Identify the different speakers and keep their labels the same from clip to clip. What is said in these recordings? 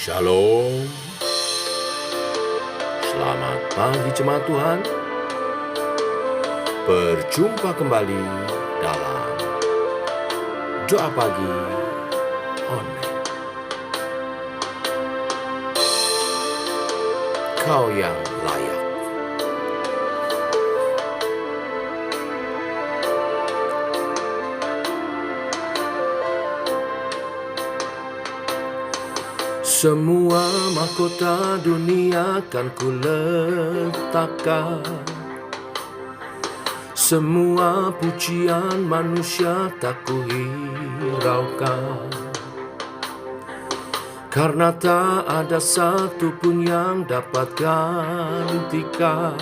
Speaker 1: Shalom. Selamat pagi jemaat Tuhan. Berjumpa kembali dalam doa pagi online. Kau yang layak. Semua mahkota dunia kan ku letakkan, semua pujian manusia tak ku hiraukan, karena tak ada satu pun yang dapat gantikan.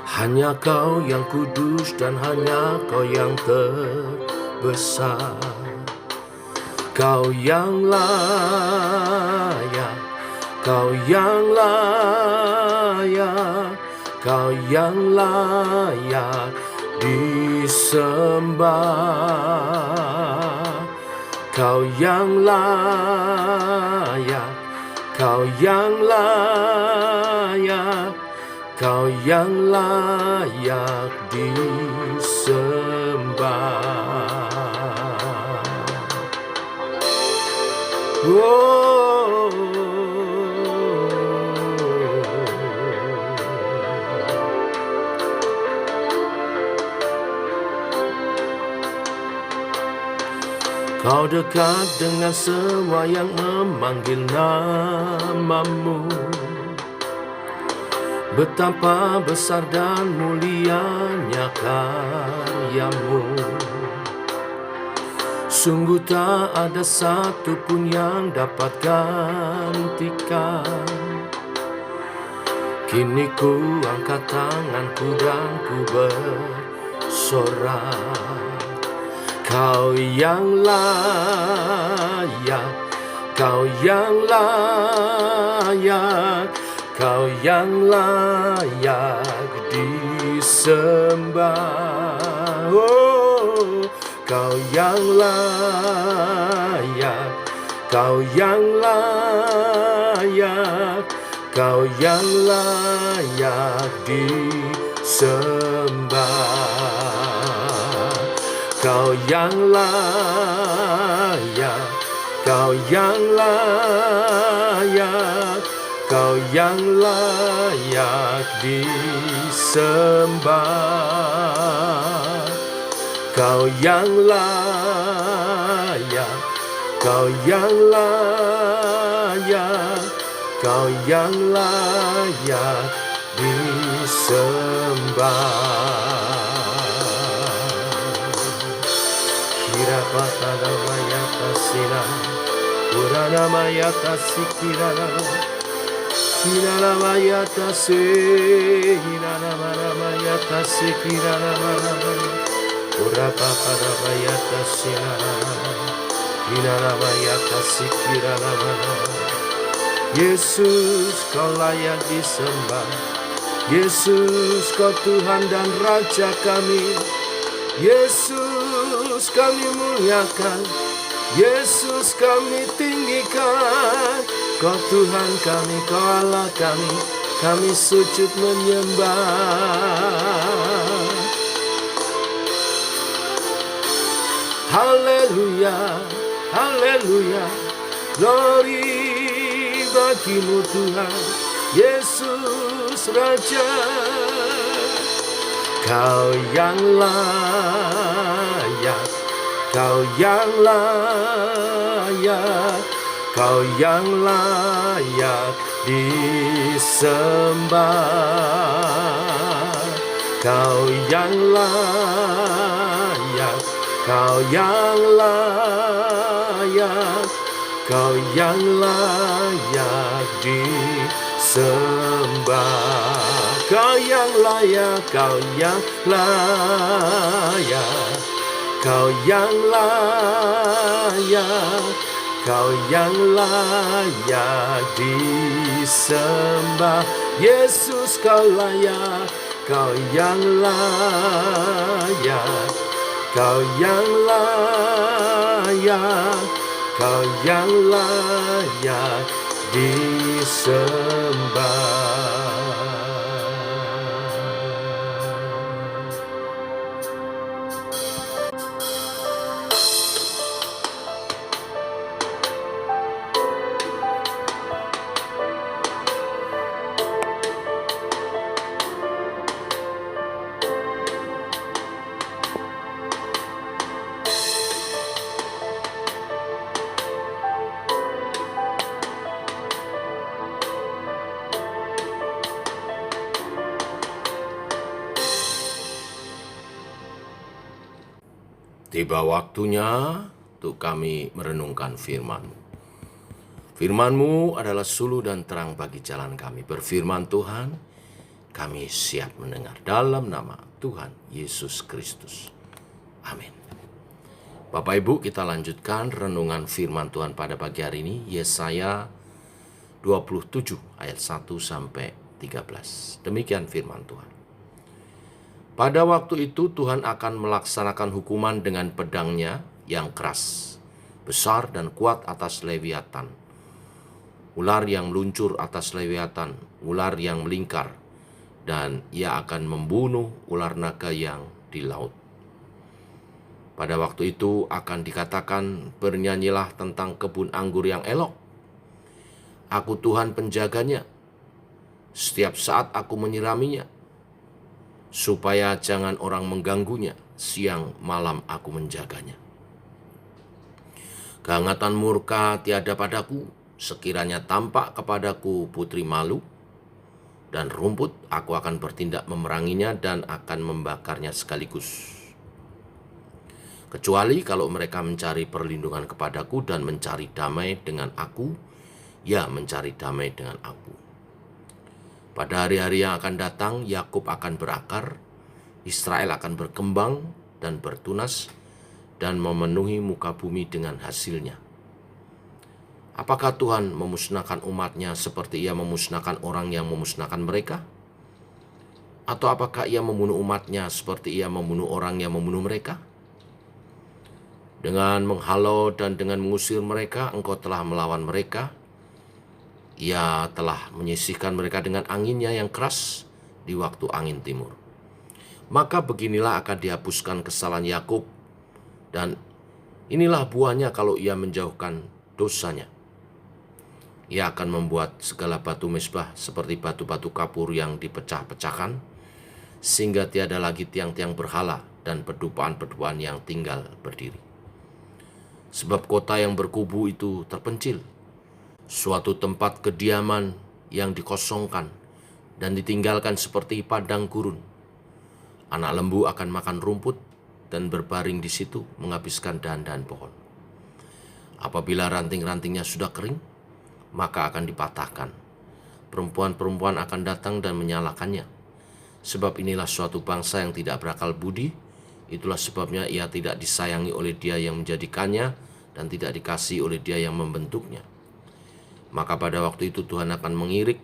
Speaker 1: Hanya Kau yang kudus dan hanya Kau yang terbesar. Kau yang layak, Kau yang layak, Kau yang layak disembah. Kau yang layak, Kau yang layak, Kau yang layak disembah. Oh, Kau dekat dengan semua yang memanggil namamu. Betapa besar dan mulianya karyamu. Sungguh tak ada satu pun yang dapat gantikan. Kini ku angkat tanganku dan ku bersorak. Kau yang layak, Kau yang layak, Kau yang layak disembah. Oh, Kau yang layak, Kau yang layak, Kau yang layak disembah. Kau yang layak, Kau yang layak, Kau yang layak disembah. Kau yang layak, Kau yang layak, Kau yang layak disembah. Kira patada mayata sila, urana mayata sikirana, kirana mayata se, hirana mayata sikirana marana. Ura papada mayata sila, hirana mayata sikirana marana. Yesus, Kau layak disembah. Yesus, Kau Tuhan dan Raja kami. Yesus, kami muliakan. Yesus, kami tinggikan. Kau Tuhan kami, Kau Allah kami. Kami sujud menyembah. Haleluya, haleluya. Glory bagimu Tuhan. Yesus Raja. Kau yang layak, Kau yang layak, Kau yang layak disembah. Kau yang layak, Kau yang layak, Kau yang layak disembah. Kau yang layak, Kau yang layak, Kau yang layak, Kau yang layak disembah. Yesus, Kau layak, Kau yang layak, Kau yang layak, Kau yang layak disembah. Tiba waktunya untuk kami merenungkan firman-Mu. Firman-Mu adalah suluh dan terang bagi jalan kami. Berfirman Tuhan, kami siap mendengar dalam nama Tuhan Yesus Kristus. Amin. Bapak Ibu, kita lanjutkan renungan firman Tuhan pada pagi hari ini, Yesaya 27 ayat 1 sampai 13. Demikian firman Tuhan. Pada waktu itu Tuhan akan melaksanakan hukuman dengan pedangnya yang keras, besar dan kuat atas Leviatan. Ular yang meluncur atas Leviatan, ular yang melingkar, dan ia akan membunuh ular naga yang di laut. Pada waktu itu akan dikatakan, bernyanyilah tentang kebun anggur yang elok. Aku Tuhan penjaganya, setiap saat aku menyiraminya, supaya jangan orang mengganggunya, siang malam aku menjaganya. Kehangatan murka tiada padaku, sekiranya tampak kepadaku putri malu, dan rumput aku akan bertindak memeranginya dan akan membakarnya sekaligus. Kecuali kalau mereka mencari perlindungan kepadaku dan mencari damai dengan aku, ya mencari damai dengan aku. Pada hari-hari yang akan datang, Yakub akan berakar, Israel akan berkembang dan bertunas, dan memenuhi muka bumi dengan hasilnya. Apakah Tuhan memusnahkan umat-Nya seperti Ia memusnahkan orang yang memusnahkan mereka? Atau apakah Ia membunuh umat-Nya seperti Ia membunuh orang yang membunuh mereka? Dengan menghalau dan dengan mengusir mereka, Engkau telah melawan mereka. Ia telah menyisihkan mereka dengan anginnya yang keras di waktu angin timur. Maka beginilah akan dihapuskan kesalahan Yakub, dan inilah buahnya kalau ia menjauhkan dosanya. Ia akan membuat segala batu mezbah seperti batu-batu kapur yang dipecah-pecahkan, sehingga tiada lagi tiang-tiang berhala dan pedupaan-pedupaan yang tinggal berdiri. Sebab kota yang berkubu itu terpencil, suatu tempat kediaman yang dikosongkan dan ditinggalkan seperti padang gurun. Anak lembu akan makan rumput dan berbaring di situ menghabiskan dahan-dahan pohon. Apabila ranting-rantingnya sudah kering, maka akan dipatahkan. Perempuan-perempuan akan datang dan menyalakannya. Sebab inilah suatu bangsa yang tidak berakal budi, itulah sebabnya ia tidak disayangi oleh Dia yang menjadikannya dan tidak dikasihi oleh Dia yang membentuknya. Maka pada waktu itu Tuhan akan mengirik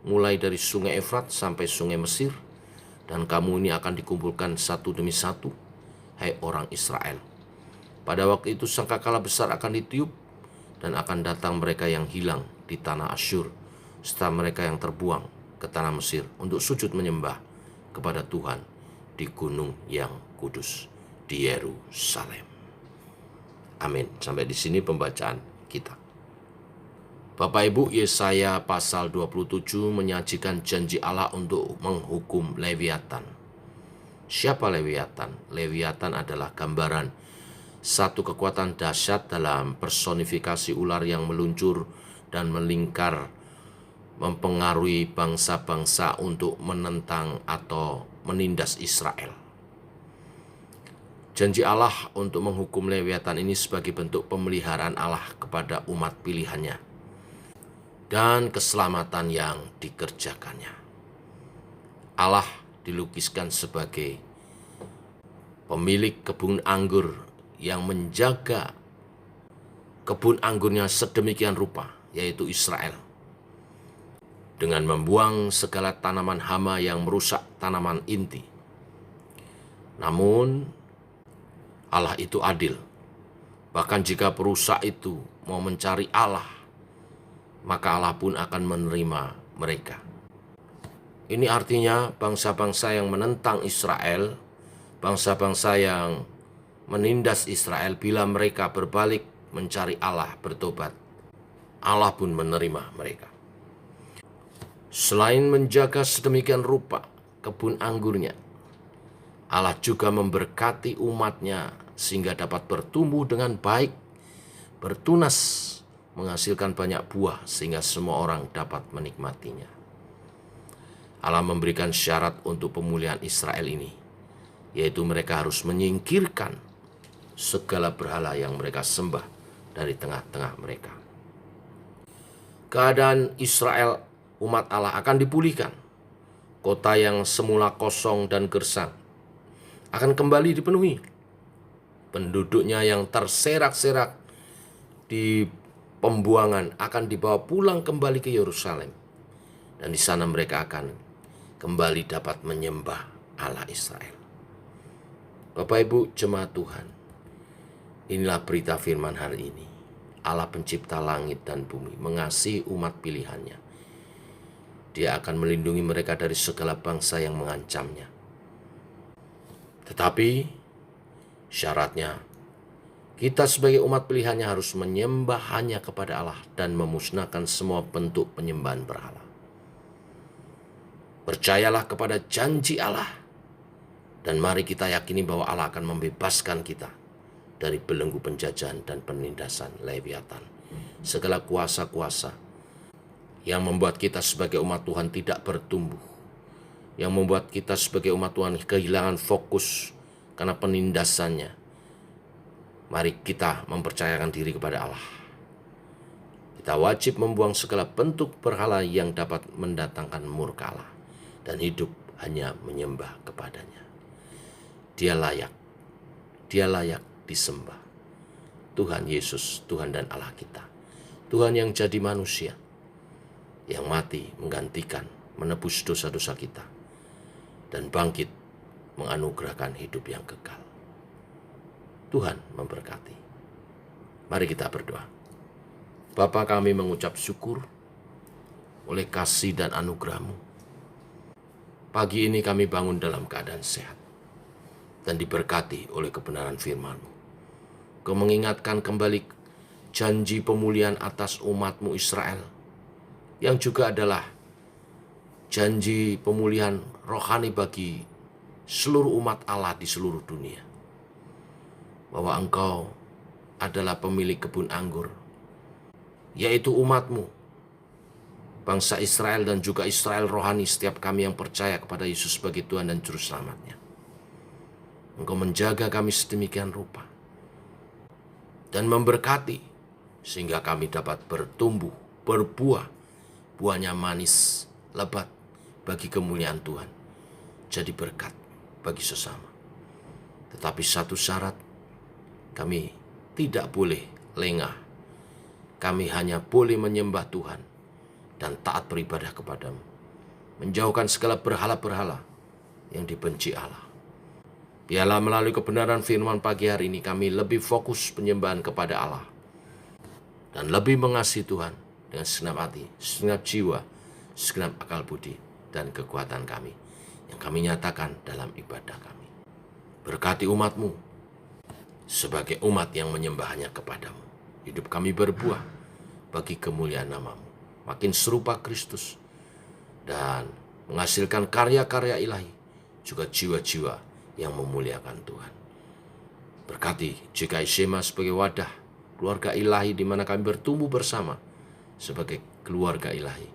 Speaker 1: mulai dari sungai Efrat sampai sungai Mesir, dan kamu ini akan dikumpulkan satu demi satu, hai orang Israel. Pada waktu itu sangkakala besar akan ditiup, dan akan datang mereka yang hilang di tanah Asyur, serta mereka yang terbuang ke tanah Mesir untuk sujud menyembah kepada Tuhan di gunung yang kudus, di Yerusalem. Amin. Sampai di sini pembacaan kita. Bapak Ibu, Yesaya pasal 27 menyajikan janji Allah untuk menghukum Leviatan. Siapa Leviatan? Leviatan adalah gambaran satu kekuatan dahsyat dalam personifikasi ular yang meluncur dan melingkar, mempengaruhi bangsa-bangsa untuk menentang atau menindas Israel. Janji Allah untuk menghukum Leviatan ini sebagai bentuk pemeliharaan Allah kepada umat pilihannya dan keselamatan yang dikerjakannya. Allah dilukiskan sebagai pemilik kebun anggur yang menjaga kebun anggurnya sedemikian rupa, yaitu Israel, dengan membuang segala tanaman hama yang merusak tanaman inti. Namun Allah itu adil. Bahkan jika perusak itu mau mencari Allah, maka Allah pun akan menerima mereka. Ini artinya bangsa-bangsa yang menentang Israel, bangsa-bangsa yang menindas Israel, bila mereka berbalik mencari Allah, bertobat, Allah pun menerima mereka. Selain menjaga sedemikian rupa kebun anggurnya, Allah juga memberkati umatnya sehingga dapat bertumbuh dengan baik, bertunas, menghasilkan banyak buah sehingga semua orang dapat menikmatinya. Allah memberikan syarat untuk pemulihan Israel ini, yaitu mereka harus menyingkirkan segala berhala yang mereka sembah dari tengah-tengah mereka. Keadaan Israel, umat Allah, akan dipulihkan. Kota yang semula kosong dan gersang akan kembali dipenuhi. Penduduknya yang terserak-serak di pembuangan akan dibawa pulang kembali ke Yerusalem. Dan di sana mereka akan kembali dapat menyembah Allah Israel. Bapak Ibu jemaat Tuhan, inilah berita firman hari ini. Allah pencipta langit dan bumi mengasihi umat pilihannya. Dia akan melindungi mereka dari segala bangsa yang mengancamnya. Tetapi syaratnya, kita sebagai umat pilihannya harus menyembah hanya kepada Allah dan memusnahkan semua bentuk penyembahan berhala. Percayalah kepada janji Allah, dan mari kita yakini bahwa Allah akan membebaskan kita dari belenggu penjajahan dan penindasan Leviathan. Segala kuasa-kuasa yang membuat kita sebagai umat Tuhan tidak bertumbuh, yang membuat kita sebagai umat Tuhan kehilangan fokus karena penindasannya. Mari kita mempercayakan diri kepada Allah. Kita wajib membuang segala bentuk berhala yang dapat mendatangkan murka Allah dan hidup hanya menyembah kepadanya. Dia layak disembah. Tuhan Yesus, Tuhan dan Allah kita. Tuhan yang jadi manusia, yang mati menggantikan, menebus dosa-dosa kita, dan bangkit menganugerahkan hidup yang kekal. Tuhan memberkati. Mari kita berdoa. Bapa, kami mengucap syukur oleh kasih dan anugerah-Mu. Pagi ini kami bangun dalam keadaan sehat dan diberkati oleh kebenaran firman-Mu. Kau mengingatkan kembali janji pemulihan atas umat-Mu Israel, yang juga adalah janji pemulihan rohani bagi seluruh umat Allah di seluruh dunia. Bahwa Engkau adalah pemilik kebun anggur, yaitu umat-Mu, bangsa Israel dan juga Israel rohani, setiap kami yang percaya kepada Yesus sebagai Tuhan dan Juru Selamatnya. Engkau menjaga kami sedemikian rupa dan memberkati sehingga kami dapat bertumbuh, berbuah, buahnya manis, lebat bagi kemuliaan Tuhan, jadi berkat bagi sesama. Tetapi satu syarat, kami tidak boleh lengah. Kami hanya boleh menyembah Tuhan dan taat beribadah kepadamu, menjauhkan segala berhala-berhala yang dibenci Allah. Biarlah melalui kebenaran firman pagi hari ini kami lebih fokus penyembahan kepada Allah dan lebih mengasihi Tuhan dengan segenap hati, segenap jiwa, segenap akal budi dan kekuatan kami yang kami nyatakan dalam ibadah kami. Berkati umat-Mu sebagai umat yang menyembahnya kepadamu. Hidup kami berbuah bagi kemuliaan nama-Mu, makin serupa Kristus, dan menghasilkan karya-karya ilahi, juga jiwa-jiwa yang memuliakan Tuhan. Berkati GKI Shema sebagai wadah keluarga ilahi di mana kami bertumbuh bersama sebagai keluarga ilahi,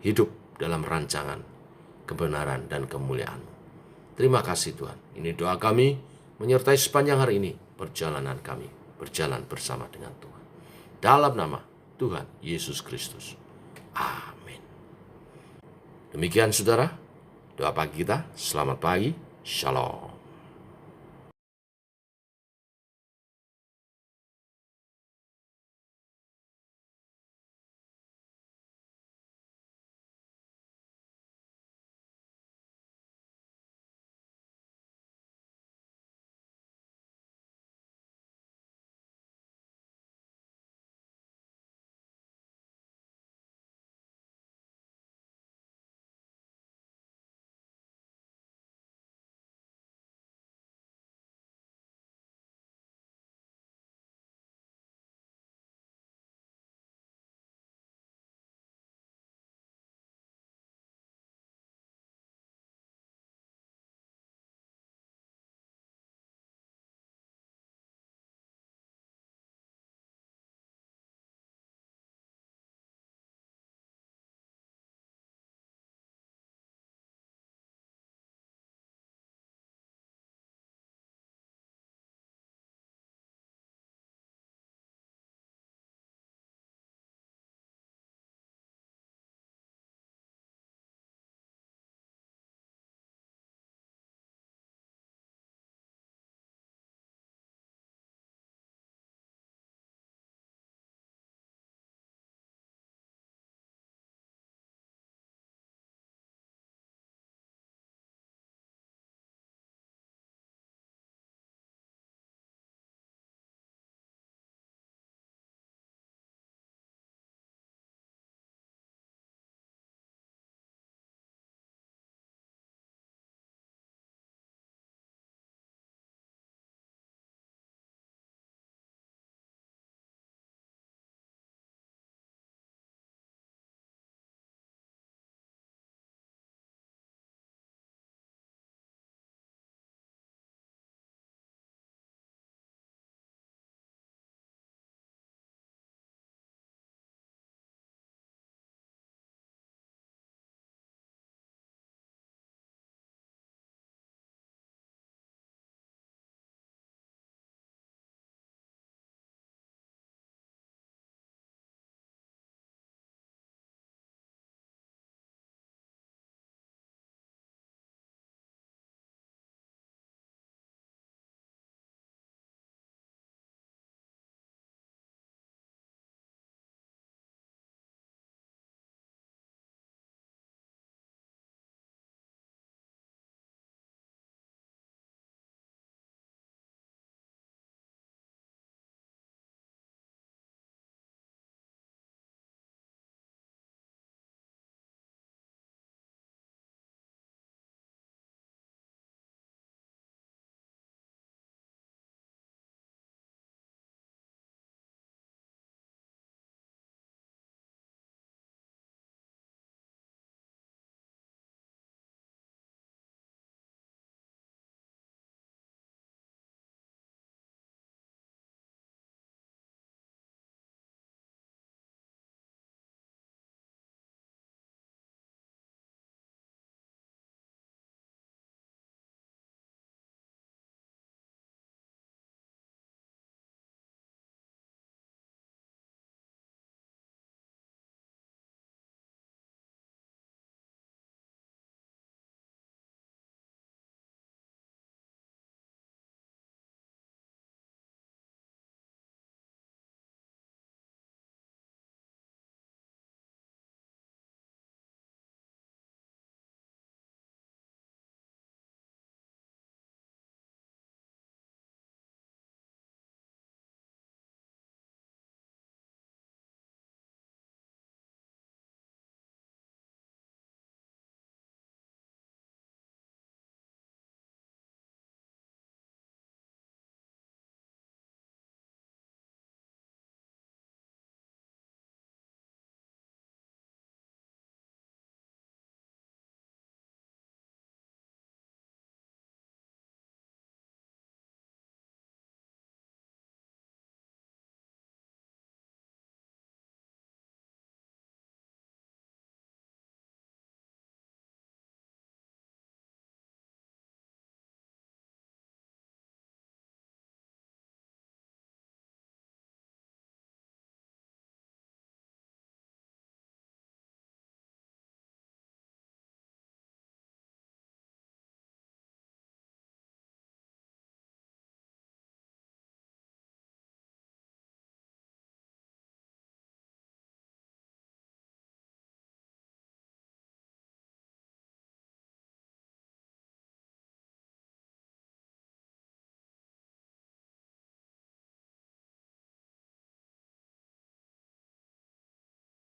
Speaker 1: hidup dalam rancangan kebenaran dan kemuliaan-Mu. Terima kasih Tuhan. Ini doa kami menyertai sepanjang hari ini perjalanan kami berjalan bersama dengan Tuhan. Dalam nama Tuhan Yesus Kristus. Amin. Demikian saudara, doa pagi kita. Selamat pagi. Shalom.